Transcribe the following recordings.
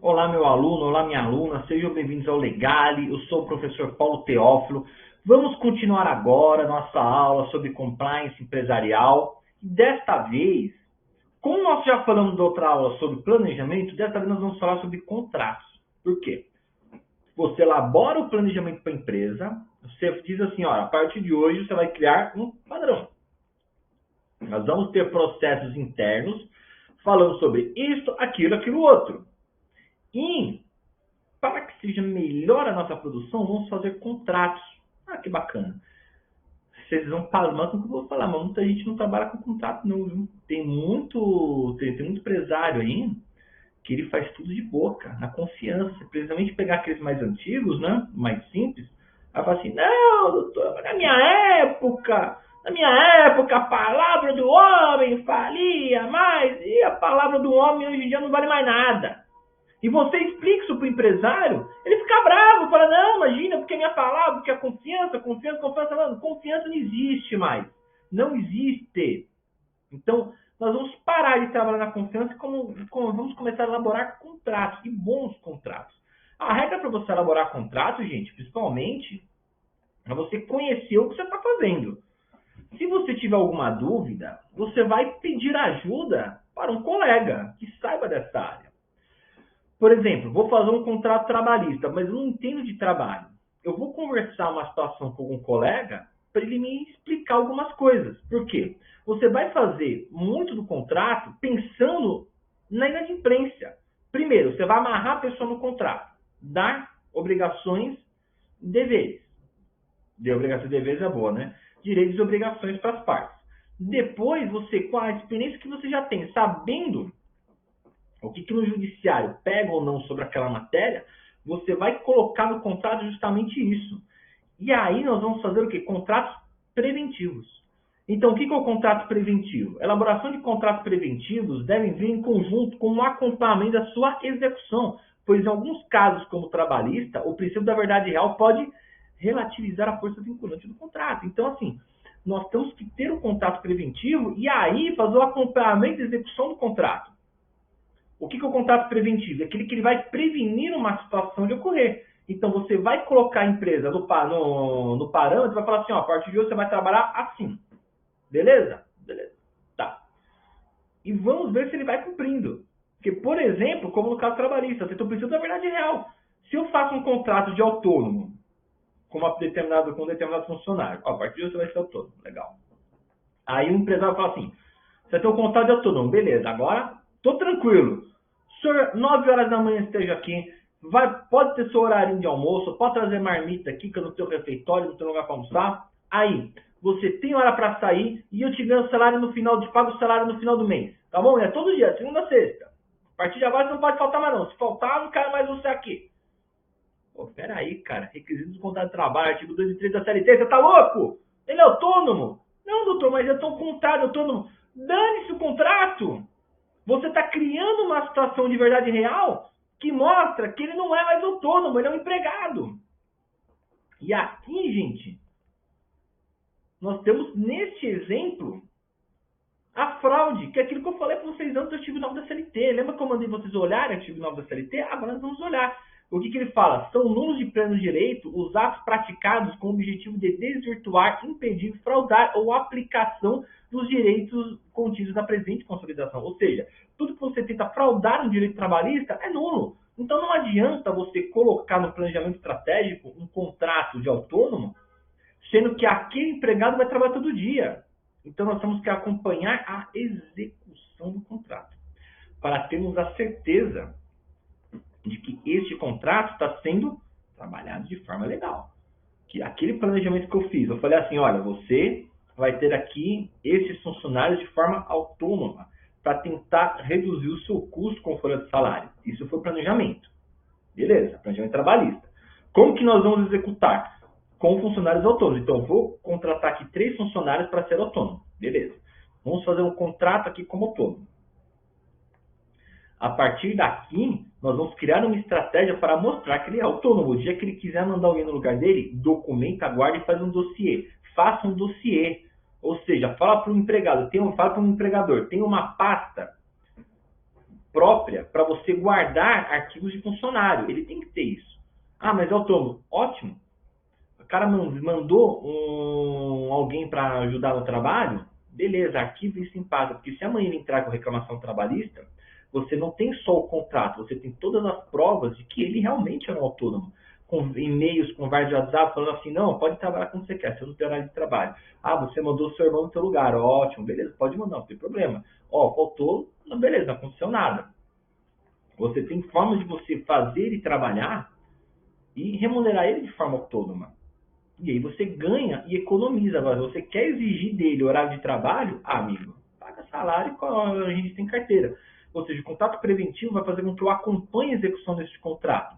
Olá, meu aluno, olá, minha aluna, sejam bem-vindos ao Legale. Eu sou o professor Paulo Teófilo. Vamos continuar agora nossa aula sobre compliance empresarial. Desta vez, como nós já falamos da outra aula sobre planejamento, desta vez nós vamos falar sobre contratos. Por quê? Você elabora o planejamento para a empresa, você diz assim, olha, a partir de hoje você vai criar um padrão. Nós vamos ter processos internos falando sobre isto, aquilo, outro. E, para que seja melhor a nossa produção, vamos fazer contratos. Ah, que bacana. Vocês vão falar, mas como que eu vou falar? Mas muita gente não trabalha com contrato não, viu? Tem muito empresário aí que ele faz tudo de boca, na confiança. Precisamente pegar aqueles mais antigos, né? Mais simples. Aí fala assim, não, doutor, na minha época, a palavra do homem valia mais, e a palavra do homem hoje em dia não vale mais nada. E você explica isso para o empresário, ele fica bravo, fala, não, imagina, porque a minha palavra, porque a confiança, mano, confiança não existe mais. Não existe. Então, nós vamos parar de trabalhar na confiança e vamos começar a elaborar contratos, e bons contratos. A regra para você elaborar contratos, gente, principalmente, é você conhecer o que você está fazendo. Se você tiver alguma dúvida, você vai pedir ajuda para um colega que saiba dessa área. Por exemplo, vou fazer um contrato trabalhista, mas eu não entendo de trabalho. Eu vou conversar uma situação com um colega para ele me explicar algumas coisas. Por quê? Você vai fazer muito do contrato pensando na inadimplência. Primeiro, você vai amarrar a pessoa no contrato, dar obrigações e deveres. De obrigações e deveres é boa, né? Direitos e obrigações para as partes. Depois, você, com a experiência que você já tem, sabendo o que no judiciário pega ou não sobre aquela matéria, você vai colocar no contrato justamente isso. E aí nós vamos fazer o quê? Contratos preventivos. Então, o que é o contrato preventivo? A elaboração de contratos preventivos devem vir em conjunto com um acompanhamento da sua execução, pois em alguns casos, como trabalhista, o princípio da verdade real pode relativizar a força vinculante do contrato. Então, assim, nós temos que ter um contrato preventivo e aí fazer o acompanhamento e execução do contrato. O que é o contrato preventivo? É aquele que ele vai prevenir uma situação de ocorrer. Então, você vai colocar a empresa no parâmetro e vai falar assim, ó, a partir de hoje você vai trabalhar assim. Beleza? Beleza. Tá. E vamos ver se ele vai cumprindo. Porque, por exemplo, como no caso trabalhista, você precisa da verdade real. Se eu faço um contrato de autônomo com um determinado funcionário, ó, a partir de hoje você vai ser autônomo. Legal. Aí o empresário fala assim, você tem um contrato de autônomo. Beleza, agora tô tranquilo. O senhor, 9 horas da manhã esteja aqui, pode ter seu horário de almoço, pode trazer marmita aqui, que eu não tenho refeitório, não tenho lugar para almoçar. Aí, você tem hora para sair e eu te ganho salário no final, te pago o salário no final do mês. Tá bom? É todo dia, segunda a sexta. A partir de agora você não pode faltar mais não. Se faltar, eu não quero mais você aqui. Pô, peraí, cara. Requisitos do contrato de trabalho, artigo 2 e 3 da CLT, você tá louco? Ele é autônomo? Não, doutor, mas eu tô com um contrato autônomo. Dane-se o contrato. Você está criando uma situação de verdade real que mostra que ele não é mais autônomo, ele é um empregado. E aqui, gente, nós temos neste exemplo a fraude, que é aquilo que eu falei para vocês antes do artigo 9 da CLT. Lembra que eu mandei vocês olharem o artigo 9 da CLT? Agora nós vamos olhar. O que ele fala? São nulos de pleno direito os atos praticados com o objetivo de desvirtuar, impedir, fraudar ou aplicação dos direitos contidos na presente consolidação. Ou seja, tudo que você tenta fraudar no direito trabalhista é nulo. Então não adianta você colocar no planejamento estratégico um contrato de autônomo, sendo que aquele empregado vai trabalhar todo dia. Então nós temos que acompanhar a execução do contrato, para termos a certeza de que este contrato está sendo trabalhado de forma legal. Que aquele planejamento que eu fiz, eu falei assim, olha, você vai ter aqui esses funcionários de forma autônoma para tentar reduzir o seu custo com folha de salário. Isso foi planejamento. Beleza, planejamento trabalhista. Como que nós vamos executar? Com funcionários autônomos. Então, eu vou contratar aqui 3 funcionários para ser autônomo. Beleza. Vamos fazer um contrato aqui como autônomo. A partir daqui, nós vamos criar uma estratégia para mostrar que ele é autônomo. O dia que ele quiser mandar alguém no lugar dele, documenta, guarda e faz um dossiê. Faça um dossiê. Ou seja, fala para o empregado, fala para o empregador, tem uma pasta própria para você guardar arquivos de funcionário. Ele tem que ter isso. Ah, mas é autônomo. Ótimo. O cara mandou alguém para ajudar no trabalho, beleza, arquiva isso em paz. Porque se amanhã ele entrar com reclamação trabalhista, você não tem só o contrato, você tem todas as provas de que ele realmente era um autônomo. Com e-mails, conversa de WhatsApp, falando assim, não, pode trabalhar como você quer, você não tem horário de trabalho. Ah, você mandou o seu irmão no seu lugar, ótimo, beleza, pode mandar, não tem problema. Ó, faltou, não, beleza, não aconteceu nada. Você tem formas de você fazer ele trabalhar e remunerar ele de forma autônoma. E aí você ganha e economiza. Agora, você quer exigir dele horário de trabalho? Ah, amigo, paga salário e a gente tem carteira. Ou seja, o contrato preventivo vai fazer com que eu acompanhe a execução desse contrato.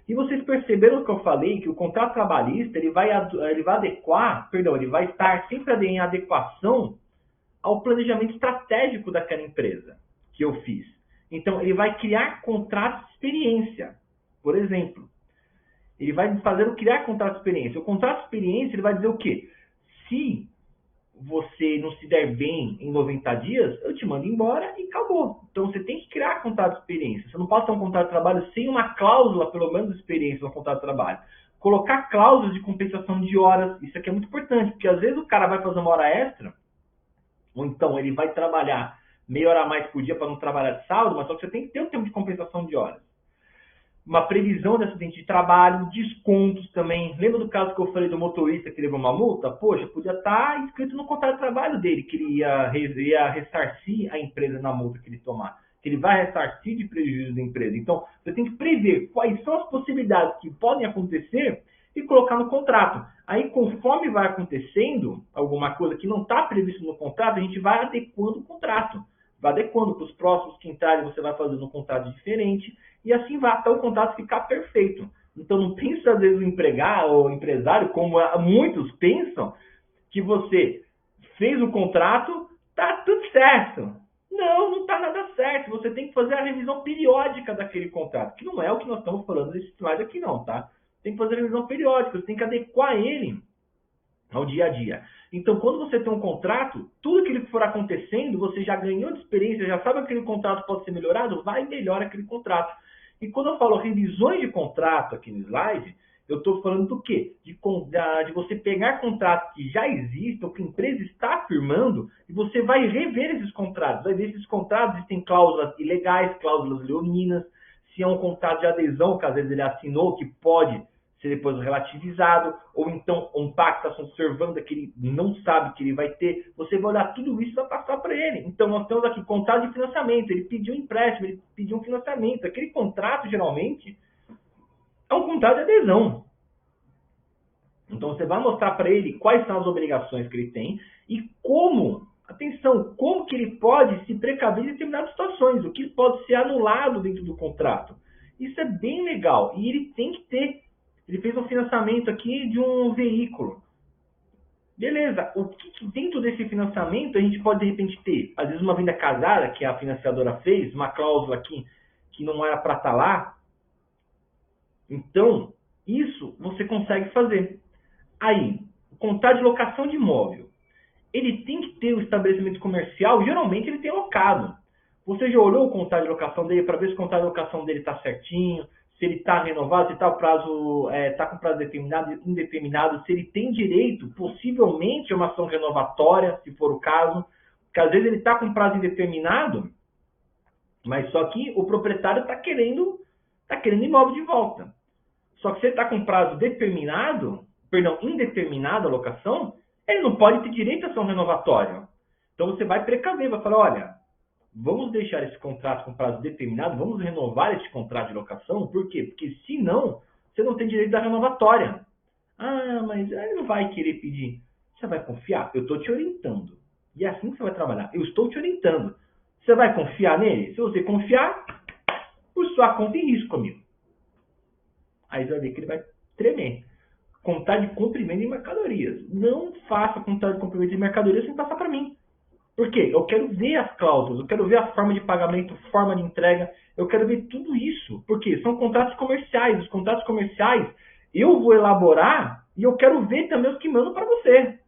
E vocês perceberam que eu falei que o contrato trabalhista ele vai adequar, perdão, ele vai estar sempre em adequação ao planejamento estratégico daquela empresa que eu fiz. Então, ele vai criar contratos de experiência. Por exemplo, ele vai criar contrato de experiência. O contrato de experiência ele vai dizer o quê? Se você não se der bem em 90 dias, eu te mando embora e acabou. Então você tem que criar contrato de experiência. Você não pode ter um contrato de trabalho sem uma cláusula, pelo menos, de experiência no contrato de trabalho. Colocar cláusulas de compensação de horas, isso aqui é muito importante, porque às vezes o cara vai fazer uma hora extra, ou então ele vai trabalhar meia hora a mais por dia para não trabalhar de sábado, mas só que você tem que ter um tempo de compensação de horas. Uma previsão de acidente de trabalho, descontos também. Lembra do caso que eu falei do motorista que levou uma multa? Poxa, podia estar escrito no contrato de trabalho dele que ele ia ressarcir a empresa na multa que ele tomar. Que ele vai ressarcir de prejuízo da empresa. Então, você tem que prever quais são as possibilidades que podem acontecer e colocar no contrato. Aí, conforme vai acontecendo alguma coisa que não está previsto no contrato, a gente vai adequando o contrato. Vai adequando para os próximos que entrarem, você vai fazendo um contrato diferente. E assim vai até o contrato ficar perfeito. Então não pensa às vezes o empregado ou empresário, como muitos pensam, que você fez o contrato, tá tudo certo. Não, não está nada certo. Você tem que fazer a revisão periódica daquele contrato, que não é o que nós estamos falando nesse slide aqui não, tá? Tem que fazer a revisão periódica, você tem que adequar ele ao dia a dia. Então, quando você tem um contrato, tudo aquilo que for acontecendo, você já ganhou de experiência, já sabe que aquele contrato pode ser melhorado, vai e melhora aquele contrato. E quando eu falo revisões de contrato aqui no slide, eu estou falando do quê? De você pegar contratos que já existem, ou que a empresa está firmando, e você vai rever esses contratos. Vai ver se esses contratos existem cláusulas ilegais, cláusulas leoninas, se é um contrato de adesão, que às vezes ele assinou, que pode ser depois relativizado, ou então um pacto está observando que ele não sabe que ele vai ter, você vai olhar tudo isso e vai passar para ele. Então nós temos aqui contrato de financiamento, ele pediu um empréstimo, ele pediu um financiamento. Aquele contrato, geralmente, é um contrato de adesão. Então você vai mostrar para ele quais são as obrigações que ele tem e como, atenção, como que ele pode se precaver em determinadas situações, o que pode ser anulado dentro do contrato. Isso é bem legal e ele tem que ter. Ele fez um financiamento aqui de um veículo. Beleza, o que dentro desse financiamento a gente pode de repente ter? Às vezes uma venda casada que a financiadora fez, uma cláusula aqui que não era para estar lá. Então, isso você consegue fazer. Aí, o contrato de locação de imóvel. Ele tem que ter o estabelecimento comercial, geralmente ele tem locado. Você já olhou o contrato de locação dele para ver se o contrato de locação dele está certinho? Se ele está renovado, se está com prazo determinado, indeterminado, se ele tem direito, possivelmente, a uma ação renovatória, se for o caso, porque às vezes ele está com prazo indeterminado, mas só que o proprietário está querendo imóvel de volta. Só que se ele está com prazo indeterminado a locação, ele não pode ter direito a ação renovatória. Então você vai precaver, vai falar, olha, vamos deixar esse contrato com prazo determinado, vamos renovar esse contrato de locação, por quê? Porque senão, você não tem direito da renovatória. Ah, mas ele não vai querer pedir. Você vai confiar? Eu estou te orientando. E é assim que você vai trabalhar. Eu estou te orientando. Você vai confiar nele? Se você confiar, por sua conta e risco, amigo. Aí você vai ver que ele vai tremer. Contrato de comprimento de mercadorias. Não faça contrato de comprimento de mercadorias sem passar para mim. Por quê? Eu quero ver as cláusulas, eu quero ver a forma de pagamento, forma de entrega, eu quero ver tudo isso. Por quê? São contratos comerciais. Os contratos comerciais eu vou elaborar e eu quero ver também os que mandam para você.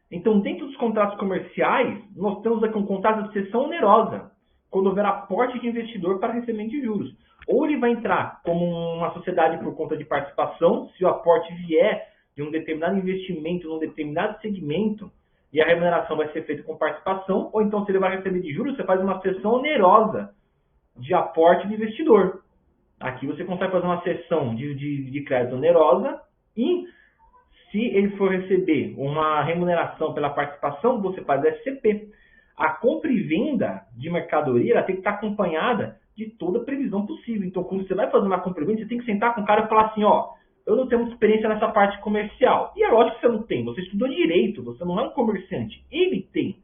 Então, dentro dos contratos comerciais, nós temos aqui um contrato de cessão onerosa. quando houver aporte de investidor para recebimento de juros. Ou ele vai entrar como uma sociedade por conta de participação, se o aporte vier de um determinado investimento num determinado segmento e a remuneração vai ser feita com participação, ou então se ele vai receber de juros, você faz uma cessão onerosa de aporte de investidor. Aqui você consegue fazer uma cessão de crédito onerosa e se ele for receber uma remuneração pela participação, você faz SCP. A compra e venda de mercadoria ela tem que estar acompanhada de toda a previsão possível. Então, quando você vai fazer uma compra e venda, você tem que sentar com o cara e falar assim, ó, eu não tenho muita experiência nessa parte comercial. E é lógico que você não tem, você estudou direito, você não é um comerciante. Ele tem.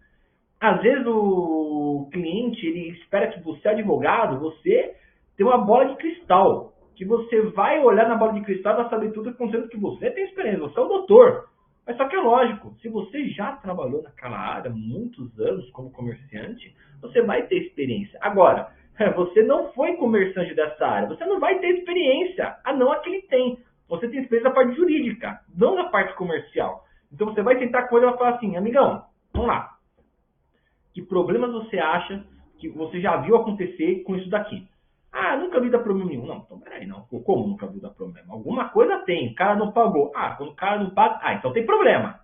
Às vezes o cliente ele espera que você, advogado, você tem uma bola de cristal, que você vai olhar na bola de cristal e vai saber tudo, considerando que você tem experiência, você é um doutor. Mas só que é lógico, se você já trabalhou naquela área há muitos anos como comerciante, você vai ter experiência. Agora, você não foi comerciante dessa área, você não vai ter experiência, a não a que ele tem. Você tem experiência da parte jurídica, não da parte comercial. Então você vai sentar com ele e vai falar assim, amigão, vamos lá. Que problemas você acha que você já viu acontecer com isso daqui? Ah, nunca vi dar problema nenhum. Não, então peraí, não. Como nunca viu dar problema? Alguma coisa tem, o cara não pagou. Ah, quando o cara não paga, então tem problema.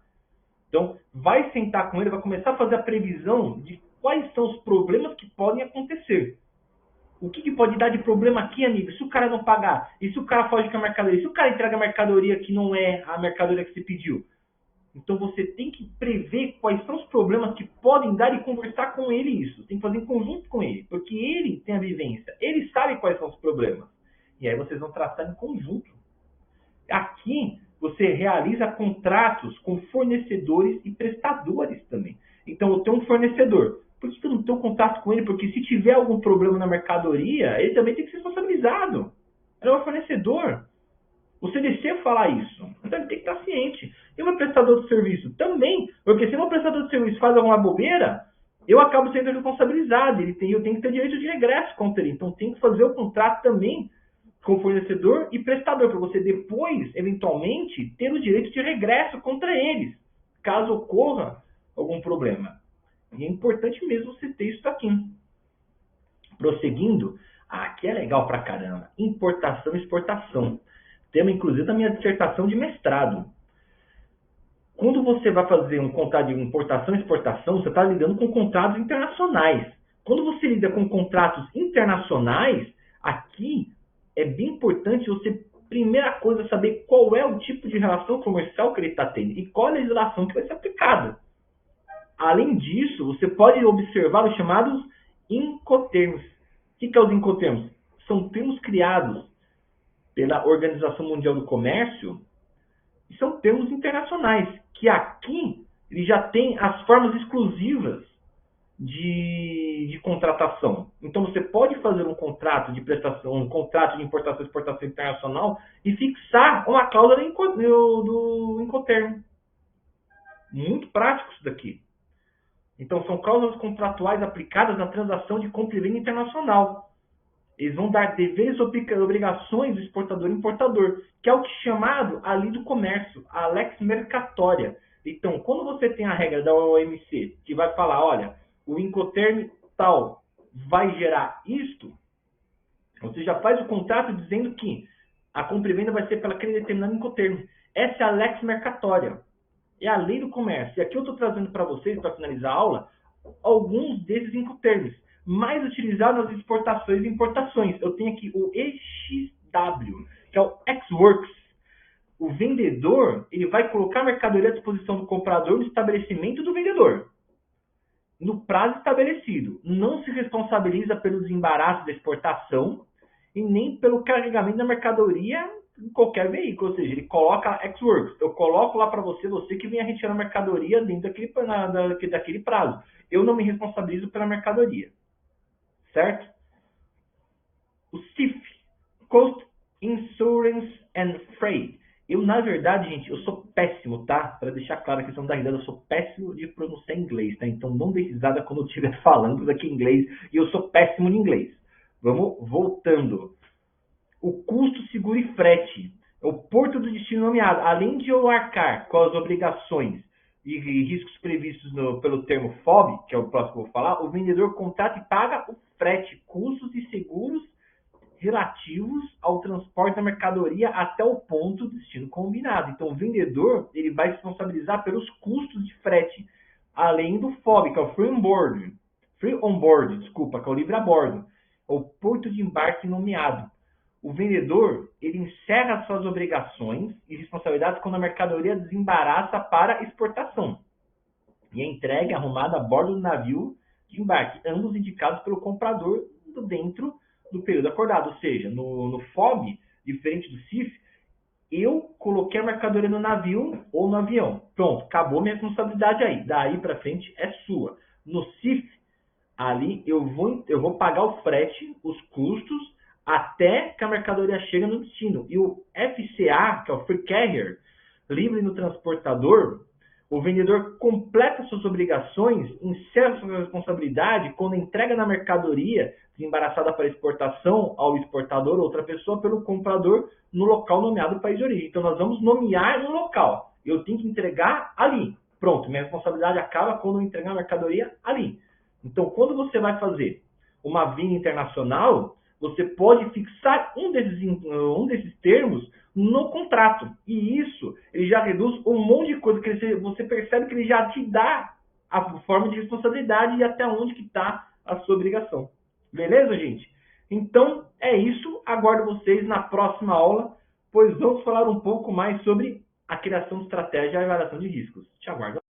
Então, vai sentar com ele, vai começar a fazer a previsão de quais são os problemas que podem acontecer. O que pode dar de problema aqui, amigo? Se o cara não pagar, e se o cara foge com a mercadoria, se o cara entrega a mercadoria que não é a mercadoria que você pediu. Então você tem que prever quais são os problemas que podem dar e conversar com ele isso. Tem que fazer em conjunto com ele, porque ele tem a vivência, ele sabe quais são os problemas. E aí vocês vão tratar em conjunto. Aqui você realiza contratos com fornecedores e prestadores também. Então eu tenho um fornecedor. Por que eu não tenho contato com ele? Porque se tiver algum problema na mercadoria, ele também tem que ser responsabilizado. Ele é um fornecedor. O CDC fala isso. Então ele tem que estar ciente. E o meu prestador de serviço também. Porque se o meu prestador de serviço faz alguma bobeira, eu acabo sendo responsabilizado. Eu tenho que ter direito de regresso contra ele. Então tem que fazer o contrato também com fornecedor e prestador. Para você depois, eventualmente, ter o direito de regresso contra eles. Caso ocorra algum problema. E é importante mesmo você ter isso aqui. Prosseguindo, aqui é legal pra caramba. Importação e exportação. Tema, inclusive, da minha dissertação de mestrado. Quando você vai fazer um contrato de importação e exportação, você está lidando com contratos internacionais. Quando você lida com contratos internacionais, aqui é bem importante você, primeira coisa, saber qual é o tipo de relação comercial que ele está tendo e qual a legislação que vai ser aplicada. Além disso, você pode observar os chamados Incoterms. O que é os Incoterms? São termos criados pela Organização Mundial do Comércio e são termos internacionais, que aqui ele já tem as formas exclusivas de contratação. Então você pode fazer um contrato de prestação, um contrato de importação e exportação internacional e fixar uma cláusula do Incoterm. Muito prático isso daqui. Então são cláusulas contratuais aplicadas na transação de compra e venda internacional. Eles vão dar deveres e obrigações do exportador e importador, que é o que é chamado a lei do comércio, a lex mercatória. Então, quando você tem a regra da OMC, que vai falar, olha, o Incoterm tal vai gerar isto, você já faz o contrato dizendo que a compra e venda vai ser pela aquele determinado Incoterm. Essa é a lex mercatória. É a lei do comércio. E aqui eu estou trazendo para vocês, para finalizar a aula, alguns desses Incoterms mais utilizados nas exportações e importações. Eu tenho aqui o EXW, que é o Ex-Works. O vendedor ele vai colocar a mercadoria à disposição do comprador no estabelecimento do vendedor, no prazo estabelecido. Não se responsabiliza pelo desembaraço da exportação e nem pelo carregamento da mercadoria em qualquer veículo. Ou seja, ele coloca Ex-Works. Eu coloco lá para você, você que venha retirar a mercadoria dentro daquele prazo. Eu não me responsabilizo pela mercadoria. Certo? O CIF, Cost Insurance and Freight. Eu, na verdade, gente, eu sou péssimo, tá? Para deixar claro a questão da risada, eu sou péssimo de pronunciar inglês, tá? Então não dê risada quando eu estiver falando daqui em inglês, e eu sou péssimo de inglês. Vamos voltando. O custo, seguro e frete. O porto do destino nomeado. Além de eu arcar com as obrigações e riscos previstos pelo termo FOB, que é o próximo que eu vou falar, o vendedor contrata e paga o frete, custos e seguros relativos ao transporte da mercadoria até o ponto de destino combinado. Então, o vendedor ele vai se responsabilizar pelos custos de frete, além do FOB, que é o Free On Board, desculpa, que é o livre a bordo, o porto de embarque nomeado. O vendedor ele encerra suas obrigações e responsabilidades quando a mercadoria desembaraça para exportação e é entregue arrumada a bordo do navio de embarque, ambos indicados pelo comprador dentro do período acordado. Ou seja, no FOB, diferente do CIF, eu coloquei a mercadoria no navio ou no avião. Pronto, acabou minha responsabilidade aí. Daí para frente é sua. No CIF, ali eu vou pagar o frete, os custos, até que a mercadoria chegue no destino. E o FCA, que é o Free Carrier, livre no transportador, o vendedor completa suas obrigações, encerra sua responsabilidade quando entrega na mercadoria desembaraçada para exportação ao exportador ou outra pessoa pelo comprador no local nomeado país de origem. Então nós vamos nomear um local. Eu tenho que entregar ali. Pronto, minha responsabilidade acaba quando eu entregar a mercadoria ali. Então quando você vai fazer uma vinda internacional, você pode fixar um desses termos no contrato. E isso ele já reduz um monte de coisa, que você percebe que ele já te dá a forma de responsabilidade e até onde que está a sua obrigação. Beleza, gente? Então, é isso. Aguardo vocês na próxima aula, pois vamos falar um pouco mais sobre a criação de estratégia e avaliação de riscos. Te aguardo.